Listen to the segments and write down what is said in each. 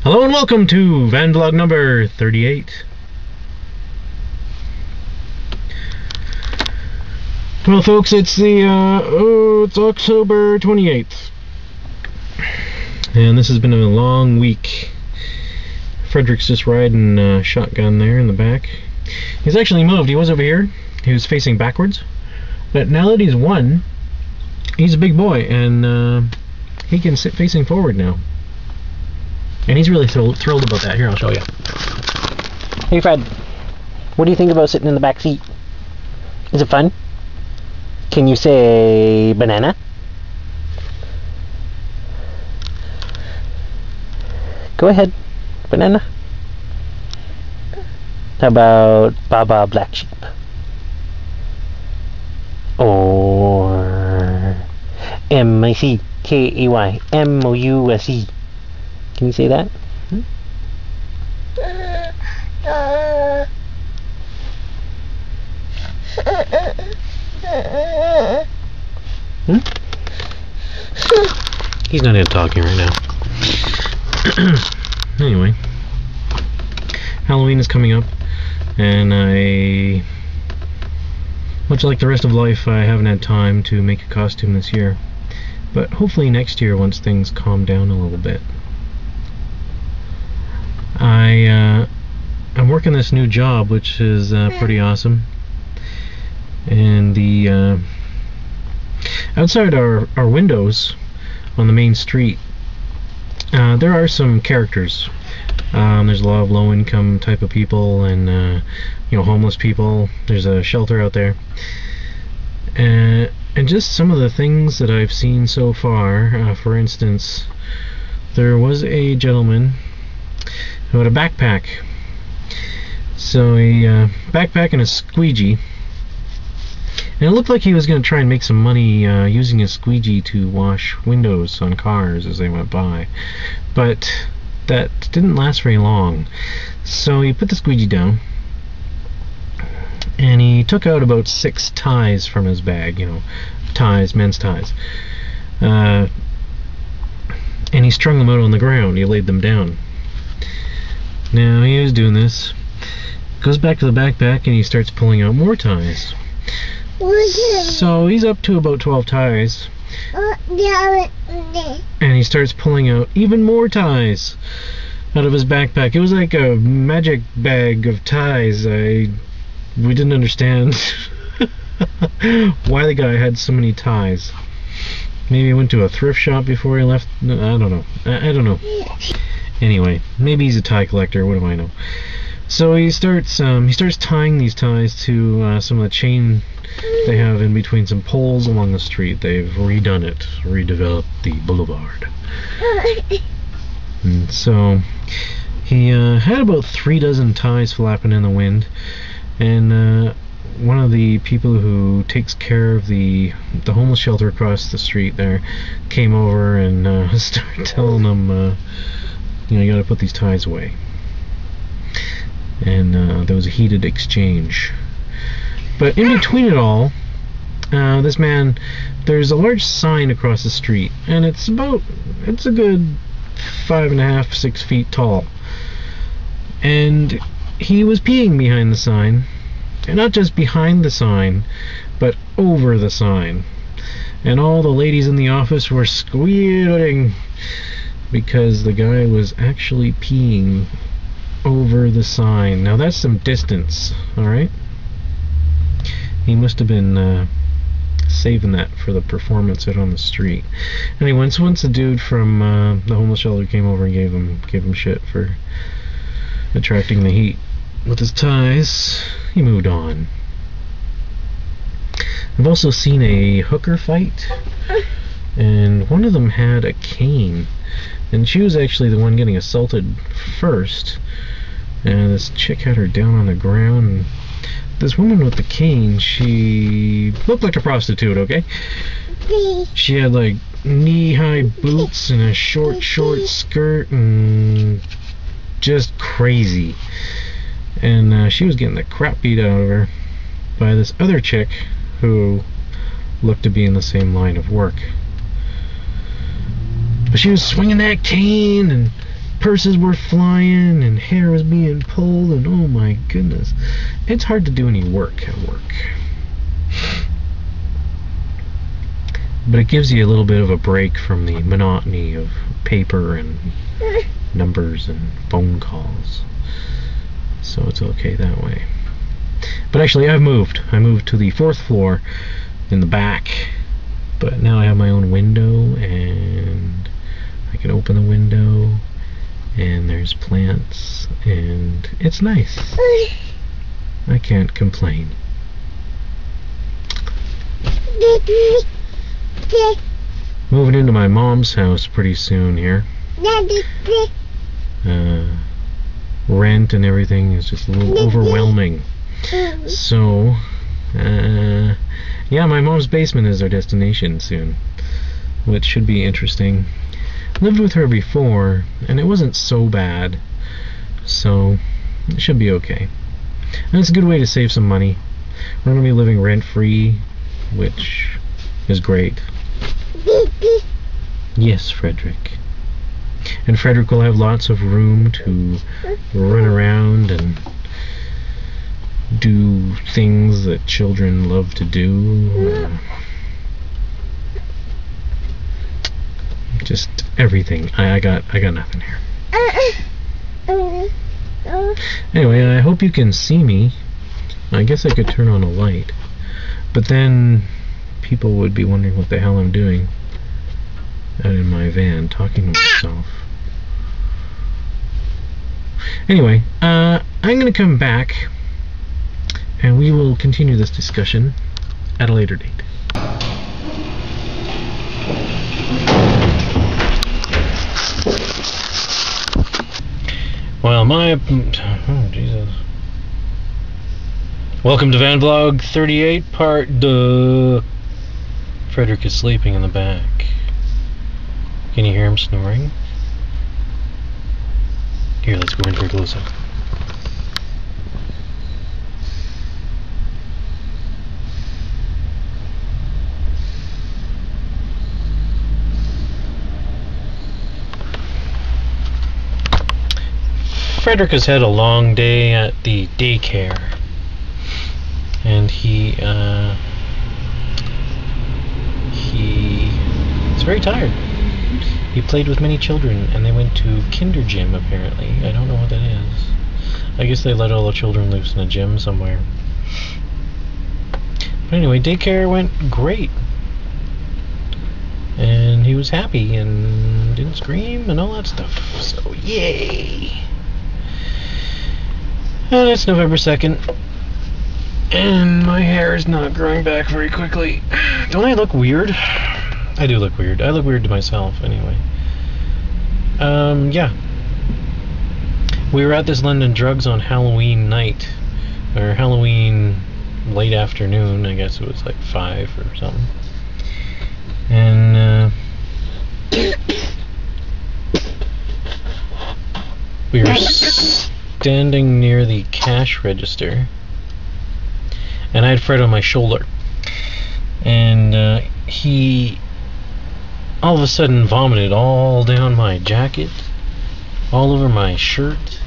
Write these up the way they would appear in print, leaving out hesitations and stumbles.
Hello and welcome to Van Vlog number 38. Well, folks, it's it's October 28th. And this has been a long week. Frederick's just riding shotgun there in the back. He's actually moved. He was over here. He was facing backwards. But now that he's won, he's a big boy, and he can sit facing forward now. And he's really thrilled about that. Here, I'll show you. Hey Fred, what do you think about sitting in the back seat? Is it fun? Can you say banana? Go ahead, banana. How about Baba Black Sheep? Or M-I-C-K-A-Y M-O-U-S-E. Can you say that? He's not into talking right now. Anyway, Halloween is coming up, and much like the rest of life, I haven't had time to make a costume this year. But hopefully next year, once things calm down a little bit. I'm working this new job, which is pretty awesome. And the outside our windows on the main street, there are some characters. There's a lot of low-income type of people, and homeless people. There's a shelter out there, and just some of the things that I've seen so far. For instance, there was a gentleman who had a backpack. So a backpack and a squeegee, and it looked like he was going to try and make some money using his squeegee to wash windows on cars as they went by, but that didn't last very long. So he put the squeegee down, and he took out about 6 ties from his bag, ties, men's ties, and he strung them out on the ground. He laid them down. Now he was doing this, goes back to the backpack, and he starts pulling out more ties. So he's up to about 12 ties, and he starts pulling out even more ties out of his backpack. It was like a magic bag of ties. We didn't understand why the guy had so many ties. Maybe he went to a thrift shop before he left. I don't know. I don't know. Anyway, maybe he's a tie collector. What do I know? So he starts tying these ties to some of the chain they have in between some poles along the street. They've redone it, redeveloped the boulevard. And so he had about 3 dozen ties flapping in the wind, and one of the people who takes care of the homeless shelter across the street there came over and started telling him, you gotta put these ties away. And there was a heated exchange. But in between it all, this man, there's a large sign across the street, and it's a good 5.5, 6 feet tall. And he was peeing behind the sign, and not just behind the sign, but over the sign. And all the ladies in the office were squealing because the guy was actually peeing over the sign. Now that's some distance, alright? He must have been saving that for the performance out on the street. Anyway, once a dude from the homeless shelter came over and gave him shit for attracting the heat with his ties, he moved on. I've also seen a hooker fight, and one of them had a cane, and she was actually the one getting assaulted first, and this chick had her down on the ground. And this woman with the cane, she looked like a prostitute, okay? She had like knee-high boots and a short skirt, and just crazy. And she was getting the crap beat out of her by this other chick who looked to be in the same line of work. But she was swinging that cane and purses were flying and hair was being pulled, and oh my goodness, it's hard to do any work at work. But it gives you a little bit of a break from the monotony of paper and numbers and phone calls. So it's okay that way. But actually, I've moved. I moved to the 4th floor in the back. But now I have my own window, and I can open the window, and there's plants, and it's nice. I can't complain. Moving into my mom's house pretty soon here. Rent and everything is just a little overwhelming. So, yeah, my mom's basement is our destination soon, which should be interesting. Lived with her before, and it wasn't so bad, so it should be okay. And it's a good way to save some money. We're going to be living rent-free, which is great. Yes, Frederick. And Frederick will have lots of room to run around and do things that children love to do. Just everything. I got nothing here. Anyway, I hope you can see me. I guess I could turn on a light, but then people would be wondering what the hell I'm doing out in my van talking to myself. Anyway, I'm going to come back and we will continue this discussion at a later date. Well, oh Jesus. Welcome to Van Vlog 38, part duh. Frederick is sleeping in the back. Can you hear him snoring? Here, let's go in for a close-up. Frederick has had a long day at the daycare, and he's very tired. He played with many children, and they went to Kinder Gym, apparently. I don't know what that is. I guess they let all the children loose in a gym somewhere. But anyway, daycare went great. And he was happy and didn't scream and all that stuff. So, yay! And it's November 2nd. And my hair is not growing back very quickly. Don't I look weird? I do look weird. I look weird to myself, anyway. Yeah. We were at this London Drugs on Halloween night. Or Halloween late afternoon. I guess it was like 5 or something. And, we were standing near the cash register. And I had Fred on my shoulder. And, he all of a sudden vomited all down my jacket, all over my shirt,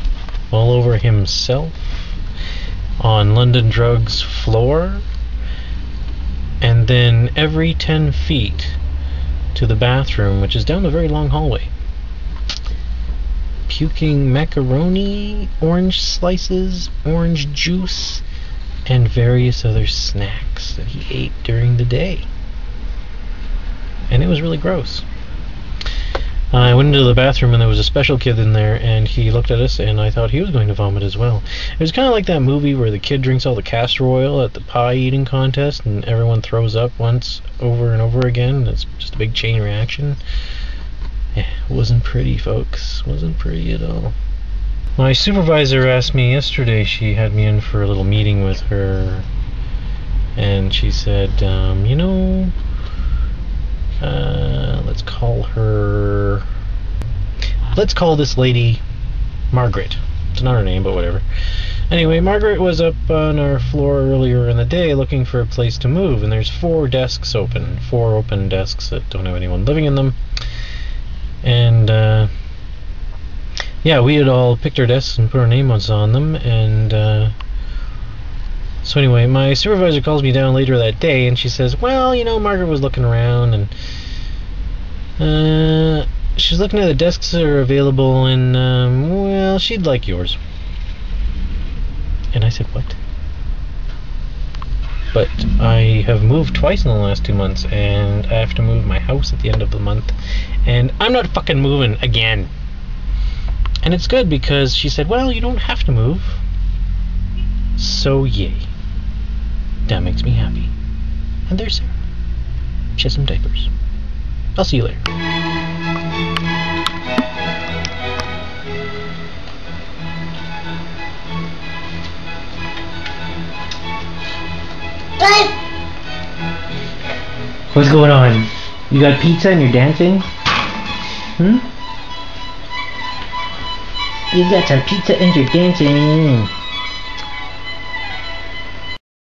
all over himself, on London Drugs' floor, and then every 10 feet to the bathroom, which is down a very long hallway. Puking macaroni, orange slices, orange juice, and various other snacks that he ate during the day. And it was really gross. I went into the bathroom and there was a special kid in there, and he looked at us and I thought he was going to vomit as well. It was kind of like that movie where the kid drinks all the castor oil at the pie eating contest and everyone throws up once over and over again. It's just a big chain reaction. It wasn't pretty, folks. Wasn't pretty at all. My supervisor asked me yesterday, she had me in for a little meeting with her, and she said, you know, let's call this lady Margaret. It's not her name, but whatever. Anyway, Margaret was up on our floor earlier in the day looking for a place to move, and there's 4 desks open. 4 open desks that don't have anyone living in them. And yeah, we had all picked our desks and put our names on them, and so anyway, my supervisor calls me down later that day, and she says, well, you know, Margaret was looking around, and she's looking at the desks that are available, and well, she'd like yours. And I said, what? But I have moved twice in the last 2 months, and I have to move my house at the end of the month, and I'm not fucking moving again. And it's good because she said, well, you don't have to move. So yay. That makes me happy. And there's Sarah. She has some diapers. I'll see you later. What's going on? You got pizza and you're dancing? You got some pizza and you're dancing.